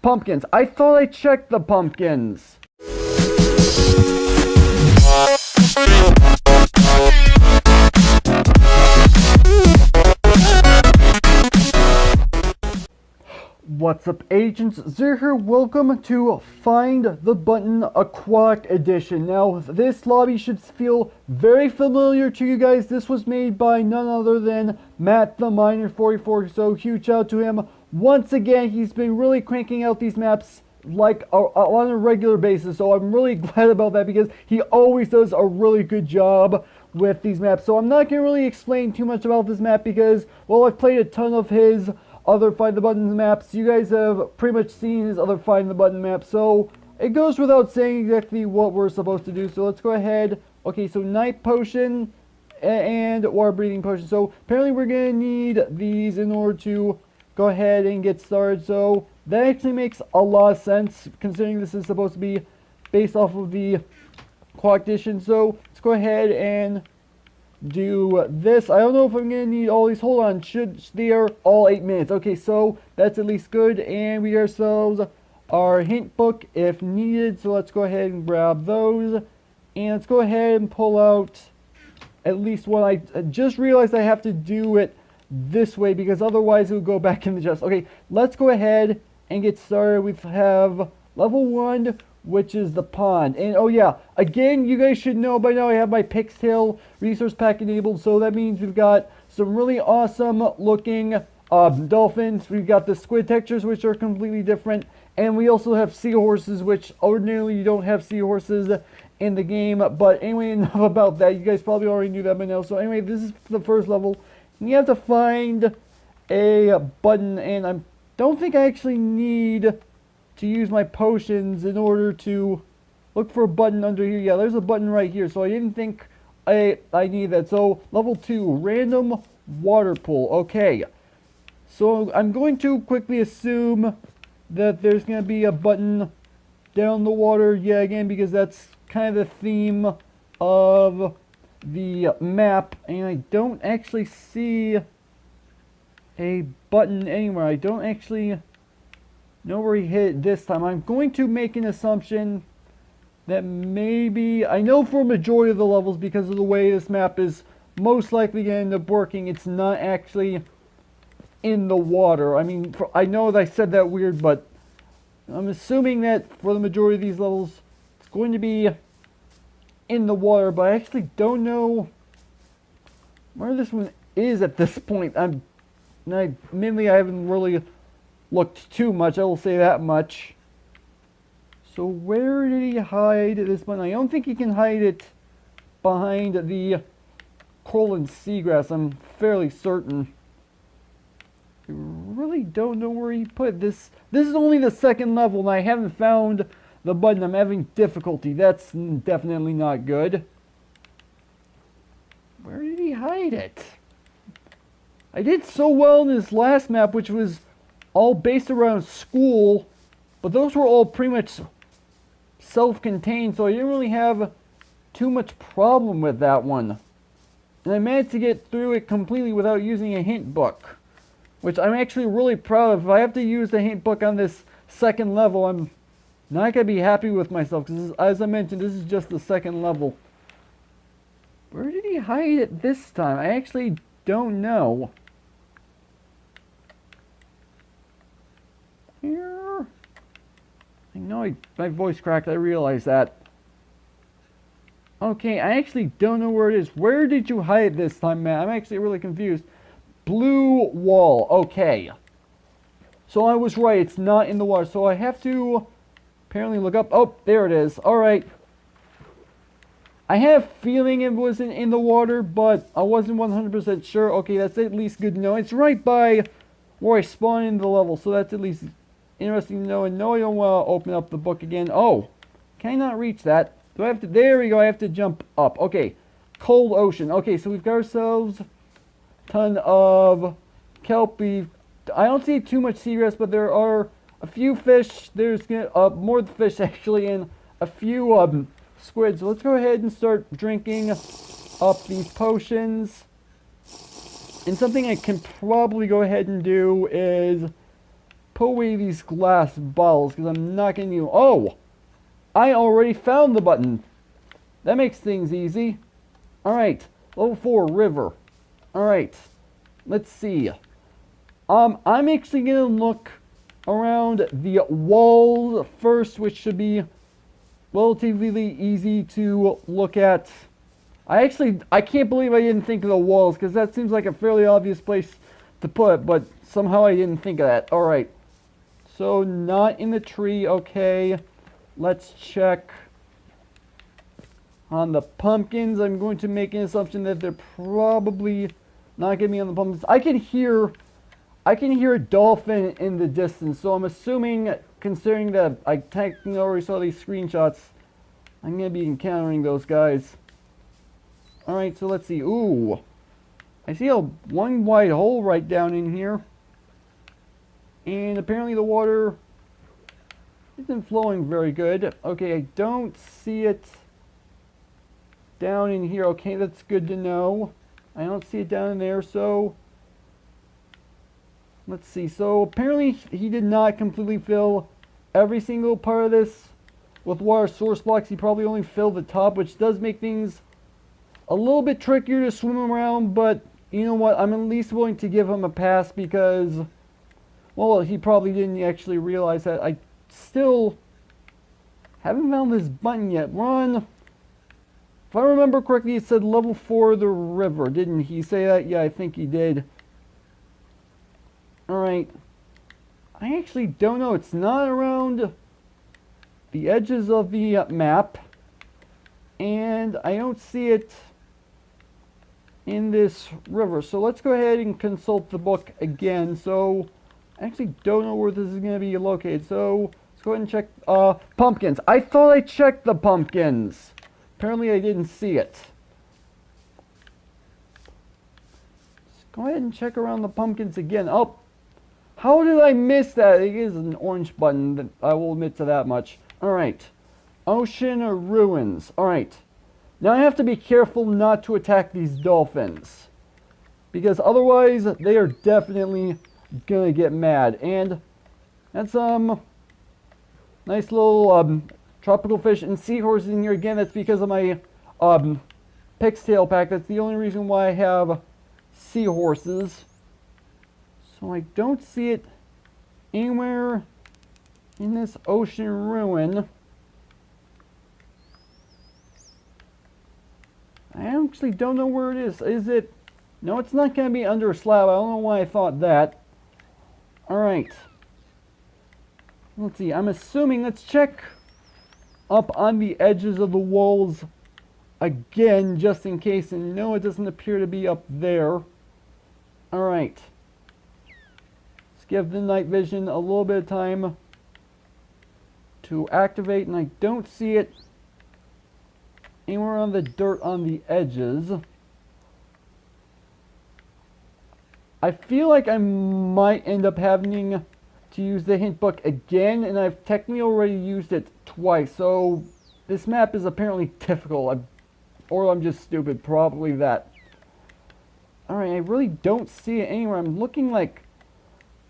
pumpkins. I thought I checked the pumpkins. What's up, agents? Zir here. Welcome to Find the Button Aquatic Edition. Now, this lobby should feel very familiar to you guys. This was made by none other than MattTheMiner 44, so huge shout out to him. Once again, he's been really cranking out these maps like on a regular basis, so I'm really glad about that because he always does a really good job with these maps. So I'm not going to really explain too much about this map because, well, I've played a ton of his other Find the Button maps. You guys have pretty much seen his other Find the Button maps, so it goes without saying exactly what we're supposed to do. So let's go ahead. Okay, so night potion and water breathing potion. So apparently we're going to need these in order to go ahead and get started. So that actually makes a lot of sense considering this is supposed to be based off of the Aquatic Edition. So let's go ahead and do this. I don't know if I'm gonna need all these. Hold on, they are all 8 minutes. Okay, so that's at least good, and we ourselves our hint book if needed. So let's go ahead and grab those, and let's go ahead and pull out at least one. I just realized I have to do it this way because otherwise it would go back in the chest. Okay, let's go ahead and get started. We have level 1, which is the pond. And oh yeah, again, you guys should know by now I have my Pixtail resource pack enabled, so that means we've got some really awesome looking dolphins. We've got the squid textures, which are completely different, and we also have seahorses, which ordinarily you don't have seahorses in the game. But anyway, enough about that. You guys probably already knew that by now. So anyway, this is the first level. You have to find a button, and I don't think I actually need to use my potions in order to look for a button under here. Yeah, there's a button right here, so I didn't think I need that. So level 2, random water pool. Okay, so I'm going to quickly assume that there's going to be a button down the water, yeah, again, because that's kind of the theme of the map, and I don't actually see a button anywhere. I don't actually know where he hit it this time. I'm going to make an assumption that maybe, I know for a majority of the levels, because of the way this map is most likely going to end up working, it's not actually in the water. I mean, I know that I said that weird, but I'm assuming that for the majority of these levels, it's going to be in the water, but I actually don't know where this one is at this point. Mainly I haven't really looked too much, I will say that much. So where did he hide this button? I don't think he can hide it behind the coral and seagrass, I'm fairly certain. I really don't know where he put it. This is only the second level and I haven't found the button. I'm having difficulty. That's definitely not good. Where did he hide it? I did so well in this last map, which was all based around school, but those were all pretty much self-contained, so I didn't really have too much problem with that one. And I managed to get through it completely without using a hint book, which I'm actually really proud of. If I have to use the hint book on this second level, I'm not going to be happy with myself, because as I mentioned, this is just the second level. Where did he hide it this time? I actually don't know. Here. I know my voice cracked, I realize that. Okay, I actually don't know where it is. Where did you hide it this time, man? I'm actually really confused. Blue wall, okay. So I was right, it's not in the water. So I have to apparently look up. Oh, there it is. Alright. I have a feeling it wasn't in the water, but I wasn't 100% sure. Okay, that's at least good to know. It's right by where I spawned in the level, so that's at least interesting to know. And no, I don't want to open up the book again. Oh, can I not reach that? Do I have to? There we go. I have to jump up. Okay, cold ocean. Okay, so we've got ourselves a ton of kelp. I don't see too much seagrass, but there are a few fish. There's more fish actually, and a few squids. So let's go ahead and start drinking up these potions. And something I can probably go ahead and do is put away these glass bottles because I'm not going to... Oh! I already found the button. That makes things easy. Alright. Level 4, river. Alright. Let's see. I'm actually going to look around the walls first, which should be relatively easy to look at. I can't believe I didn't think of the walls, because that seems like a fairly obvious place to put, but somehow I didn't think of that. Alright. So, not in the tree, okay. Let's check on the pumpkins. I'm going to make an assumption that they're probably not going to be on the pumpkins. I can hear a dolphin in the distance, so I'm assuming, considering that I technically already saw these screenshots, I'm going to be encountering those guys. Alright, so let's see. Ooh. I see one white hole right down in here. And apparently the water isn't flowing very good. Okay, I don't see it down in here. Okay, that's good to know. I don't see it down in there, so... Let's see. So, apparently he did not completely fill every single part of this with water source blocks. He probably only filled the top, which does make things a little bit trickier to swim around, but you know what? I'm at least willing to give him a pass because, well, he probably didn't actually realize that. I still haven't found this button yet. Run. If I remember correctly, it said level 4 the river. Didn't he say that? Yeah, I think he did. Alright. I actually don't know. It's not around the edges of the map. And I don't see it in this river. So let's go ahead and consult the book again. So I actually don't know where this is going to be located. So let's go ahead and check pumpkins. I thought I checked the pumpkins. Apparently I didn't see it. Let's go ahead and check around the pumpkins again. Oh, how did I miss that? It is an orange button, I will admit to that much. Alright. Ocean or ruins. Alright. Now I have to be careful not to attack these dolphins, because otherwise they are definitely gonna get mad. And that's nice little tropical fish and seahorses in here. Again, that's because of my Pixtail pack. That's the only reason why I have seahorses. So I don't see it anywhere in this ocean ruin. I actually don't know where it is. Is it? No, it's not going to be under a slab. I don't know why I thought that. Alright. Let's see. I'm assuming, let's check up on the edges of the walls again, just in case. And no, it doesn't appear to be up there. Alright. Let's give the night vision a little bit of time to activate, and I don't see it anywhere on the dirt on the edges. I feel like I might end up having to use the hint book again, and I've technically already used it twice, so this map is apparently difficult. Or I'm just stupid, probably that. Alright, I really don't see it anywhere. I'm looking like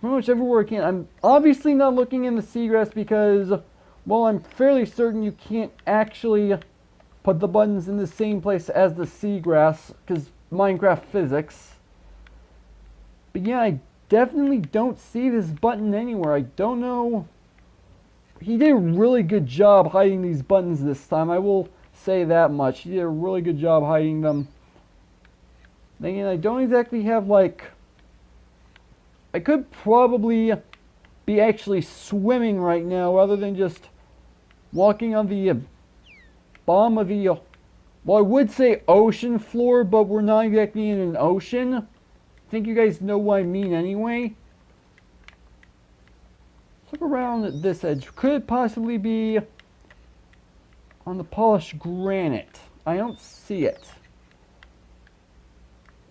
pretty much everywhere I can. I'm obviously not looking in the seagrass because, well, I'm fairly certain you can't actually put the buttons in the same place as the seagrass, because Minecraft physics. But yeah, I definitely don't see this button anywhere. I don't know. He did a really good job hiding these buttons this time. I will say that much. He did a really good job hiding them. Then again, I don't exactly have, like... I could probably be actually swimming right now rather than just walking on the bottom of the, well, I would say ocean floor, but we're not exactly in an ocean. I think you guys know what I mean anyway. Let's look around this edge. Could it possibly be on the polished granite? I don't see it.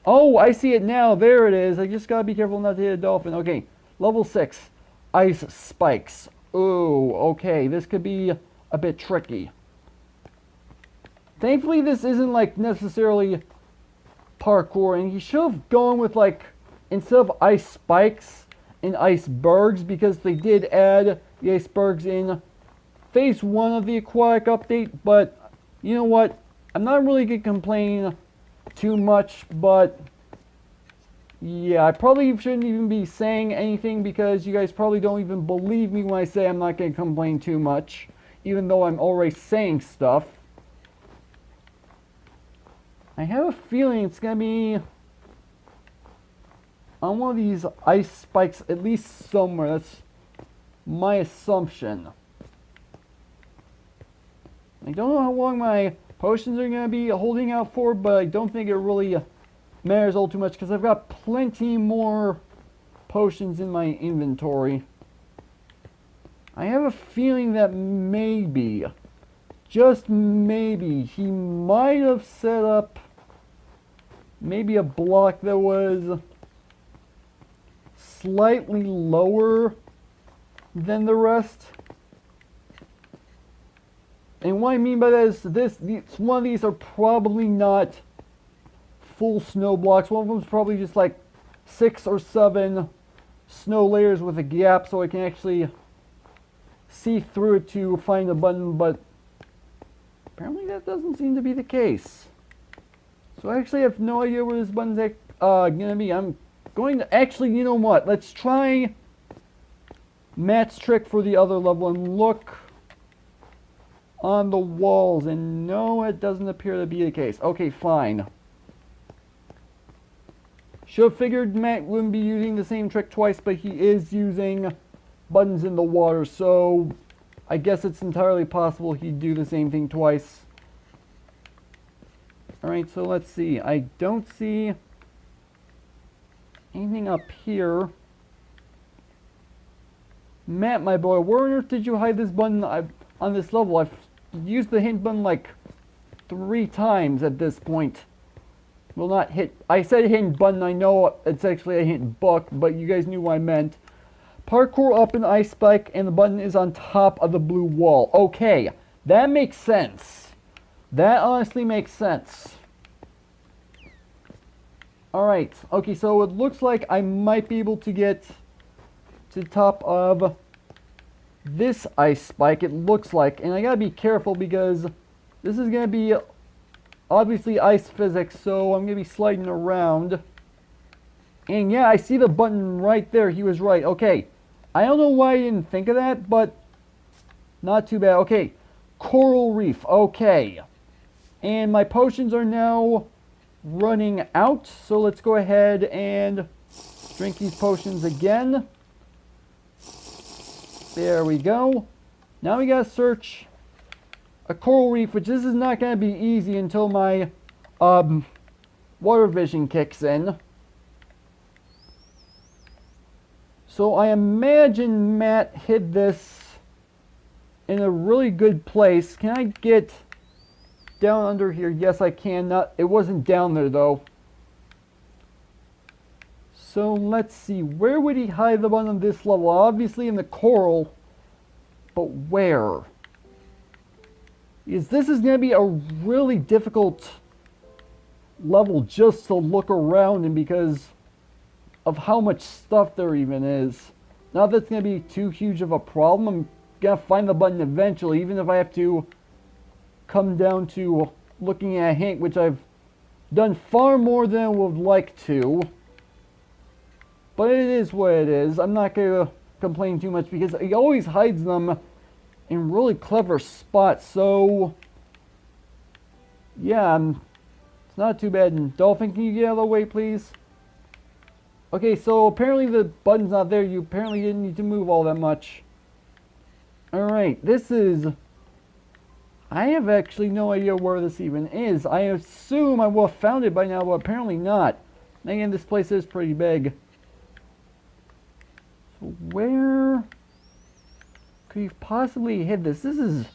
Oh, I see it now. There it is. I just gotta be careful not to hit a dolphin. Okay, level 6. Ice spikes. Ooh, okay. This could be a bit tricky. Thankfully, this isn't, like, necessarily parkour, and he should have gone with, like, instead of ice spikes, in icebergs, because they did add the icebergs in Phase 1 of the Aquatic update, but you know what? I'm not really going to complain too much, but yeah, I probably shouldn't even be saying anything because you guys probably don't even believe me when I say I'm not going to complain too much, even though I'm already saying stuff. I have a feeling it's going to be on one of these ice spikes, at least somewhere. That's my assumption. I don't know how long my potions are going to be holding out for, but I don't think it really matters all too much because I've got plenty more potions in my inventory. I have a feeling that maybe, just maybe, he might have set up maybe a block that was slightly lower than the rest. And what I mean by that is one of these are probably not full snow blocks. One of them is probably just like 6 or 7 snow layers with a gap so I can actually see through it to find a button, but apparently that doesn't seem to be the case. So I actually have no idea where this button's gonna be. I'm going to actually, you know what? Let's try Matt's trick for the other level and look on the walls, and no, it doesn't appear to be the case. Okay, fine. Should have figured Matt wouldn't be using the same trick twice, but he is using buttons in the water, so I guess it's entirely possible he'd do the same thing twice. Alright, so let's see. I don't see anything up here. Matt, my boy, where on earth did you hide this button on this level? I've used the hint button like 3 times at this point. Well, not hit. I said hint button. I know it's actually a hint book, but you guys knew what I meant. Parkour up an ice spike, and the button is on top of the blue wall. Okay, that makes sense. That honestly makes sense. Alright, okay, so it looks like I might be able to get to the top of this ice spike, it looks like. And I gotta be careful because this is gonna be obviously ice physics, so I'm gonna be sliding around. And yeah, I see the button right there. He was right. Okay, I don't know why I didn't think of that, but not too bad. Okay, coral reef. Okay, and my potions are now running out, so let's go ahead and drink these potions again. There we go. Now we gotta search a coral reef, which this is not gonna be easy until my water vision kicks in. So I imagine Matt hid this in a really good place. Can I get down under here? Yes, I can. Not. It wasn't down there though. So let's see. Where would he hide the button on this level? Obviously in the coral, but where? This is going to be a really difficult level just to look around in because of how much stuff there even is. Not that it's going to be too huge of a problem. I'm going to find the button eventually, even if I have to come down to looking at a hint, which I've done far more than I would like to. But it is what it is. I'm not going to complain too much because he always hides them in really clever spots. So, yeah, it's not too bad. And Dolphin, can you get out of the way, please? Okay, so apparently the button's not there. You apparently didn't need to move all that much. Alright, this is... I have actually no idea where this even is. I assume I would have found it by now, but apparently not. Again, this place is pretty big. So where could you possibly hit this? This is...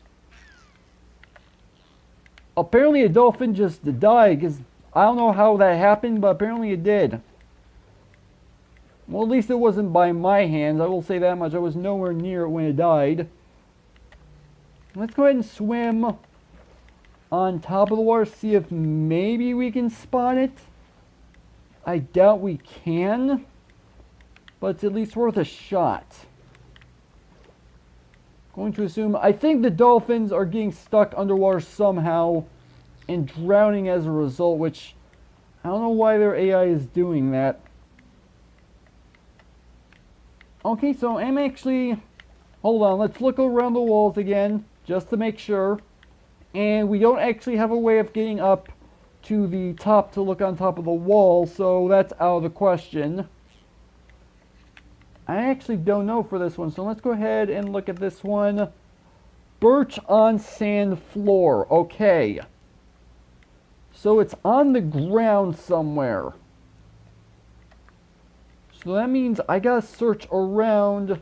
Apparently a dolphin just died, because I don't know how that happened, but apparently it did. Well, at least it wasn't by my hands, I will say that much. I was nowhere near it when it died. Let's go ahead and swim on top of the water, see if maybe we can spot it. I doubt we can. but it's at least worth a shot. Going to assume, I think the dolphins are getting stuck underwater somehow and drowning as a result, which I don't know why their AI is doing that. Okay, so I'm actually, hold on, let's look around the walls again, just to make sure. And we don't actually have a way of getting up to the top to look on top of the wall, so that's out of the question. I actually don't know for this one, so let's go ahead and look at this one. Birch on sand floor. Okay. So it's on the ground somewhere. So that means I gotta search around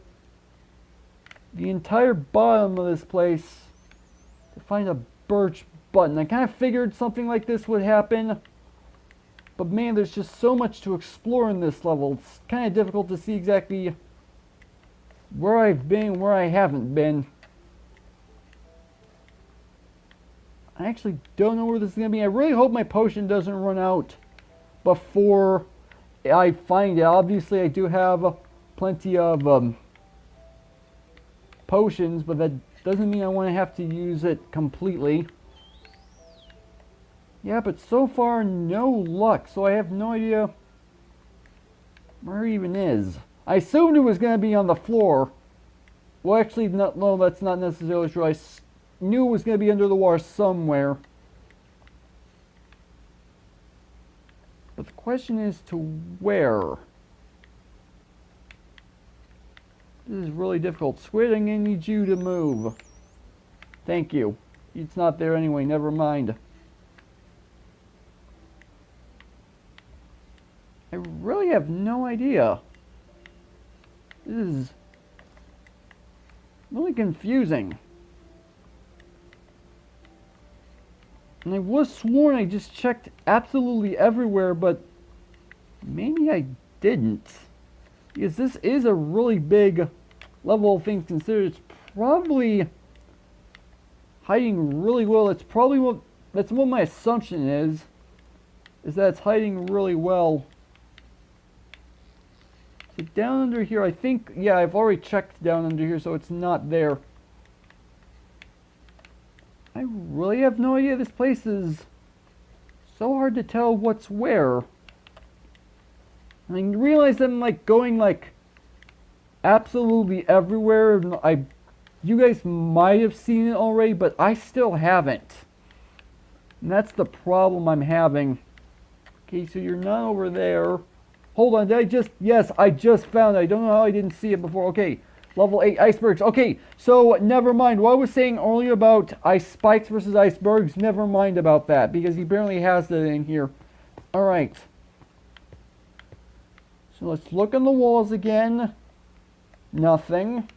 the entire bottom of this place to find a birch button. I kind of figured something like this would happen. But man, there's just so much to explore in this level. It's kind of difficult to see exactly where I've been, where I haven't been. I actually don't know where this is going to be. I really hope my potion doesn't run out before I find it. Obviously, I do have plenty of potions, but that doesn't mean I want to have to use it completely. Yeah, but so far, no luck. So I have no idea where it even is. I assumed it was going to be on the floor. Well, actually, no, that's not necessarily true. I knew it was going to be under the water somewhere. But the question is to where? This is really difficult. Squid, I'm going to need you to move. Thank you. It's not there anyway, never mind. I really have no idea. This is really confusing. And I was sworn I just checked absolutely everywhere, but maybe I didn't. Because this is a really big level of things considered. It's probably hiding really well. It's probably that's what my assumption is that it's hiding really well. So down under here, I think, yeah, I've already checked down under here, so it's not there. I really have no idea. This place is so hard to tell what's where. I realize I'm like going like absolutely everywhere. You guys might have seen it already, but I still haven't. And that's the problem I'm having. Okay, so you're not over there. Hold on, yes, I just found it. I don't know how I didn't see it before. Okay, level 8 icebergs. Okay, so never mind. What I was saying earlier about ice spikes versus icebergs, never mind about that, because he apparently has it in here. Alright. So let's look on the walls again. Nothing.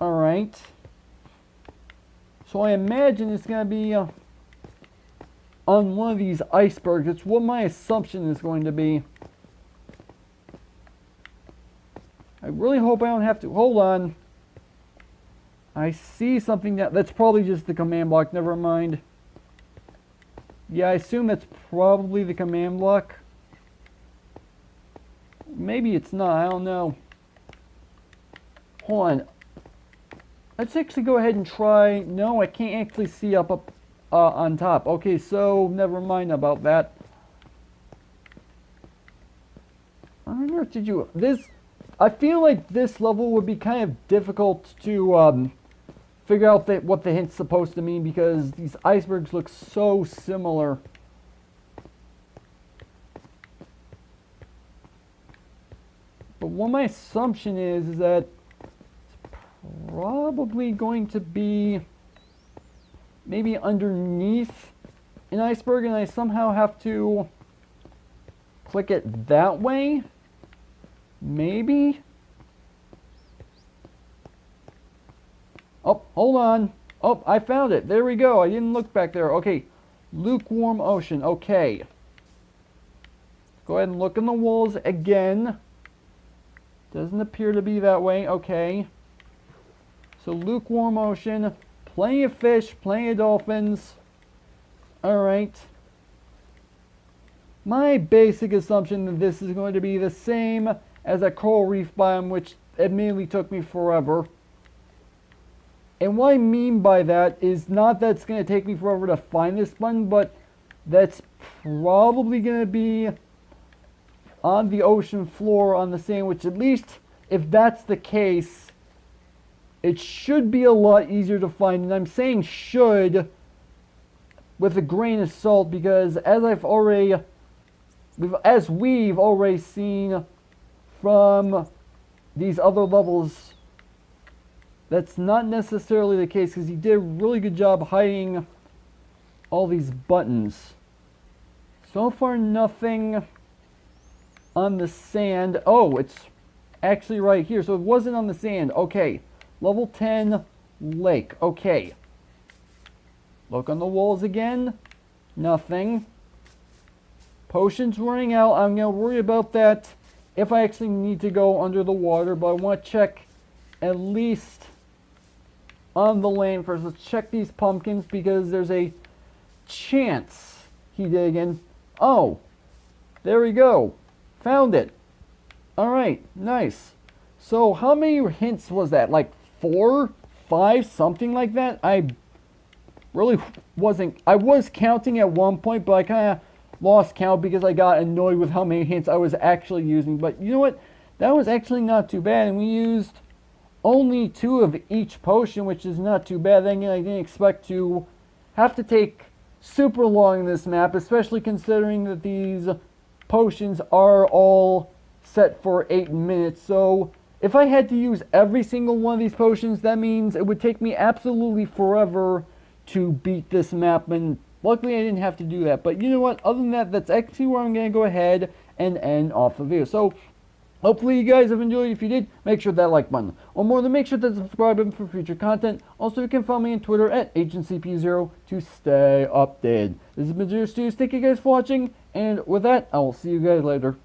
Alright. So I imagine it's going to be on one of these icebergs. It's what my assumption is going to be. I really hope I don't have to. Hold on. I see something that's probably just the command block. Never mind. Yeah, I assume that's probably the command block. Maybe it's not. I don't know. Hold on. Let's actually go ahead and try. No, I can't actually see up on top. Okay, so never mind about that. I don't know. Did you this? I feel like this level would be kind of difficult to figure out what the hint's supposed to mean, because these icebergs look so similar. But what my assumption is that it's probably going to be maybe underneath an iceberg, and I somehow have to click it that way. Maybe? Oh, hold on. Oh, I found it. There we go. I didn't look back there. Okay. Lukewarm ocean. Okay. Go ahead and look in the walls again. Doesn't appear to be that way. Okay. So lukewarm ocean. Plenty of fish. Plenty of dolphins. Alright. My basic assumption that this is going to be the same as a coral reef biome, which admittedly took me forever. And what I mean by that is not that it's going to take me forever to find this button, but that's probably going to be on the ocean floor on the sand, which at least if that's the case, it should be a lot easier to find. And I'm saying should with a grain of salt, because as we've already seen from these other levels, that's not necessarily the case, because he did a really good job hiding all these buttons. So far, nothing on the sand. Oh, it's actually right here. So it wasn't on the sand. Okay. Level 10 lake. Okay. Look on the walls again. Nothing. Potions running out. I'm going to worry about that if I actually need to go under the water, but I want to check at least on the land first. Let's check these pumpkins, because there's a chance he did again. Oh, there we go. Found it. Alright, nice. So how many hints was that? Like 4, 5, something like that? I really wasn't. I was counting at one point, but I kind of lost count because I got annoyed with how many hints I was actually using. But you know what? That was actually not too bad, and we used only 2 of each potion, which is not too bad. Then again, I didn't expect to have to take super long in this map, especially considering that these potions are all set for 8 minutes. So if I had to use every single one of these potions, that means it would take me absolutely forever to beat this map, and luckily I didn't have to do that. But you know what, other than that, that's actually where I'm going to go ahead and end off the video. So hopefully you guys have enjoyed. If you did, make sure that like button. Or more than make sure that subscribe button for future content. Also, you can follow me on Twitter at AgentCP0 to stay updated. This has been Zero Studios. Thank you guys for watching, and with that, I will see you guys later.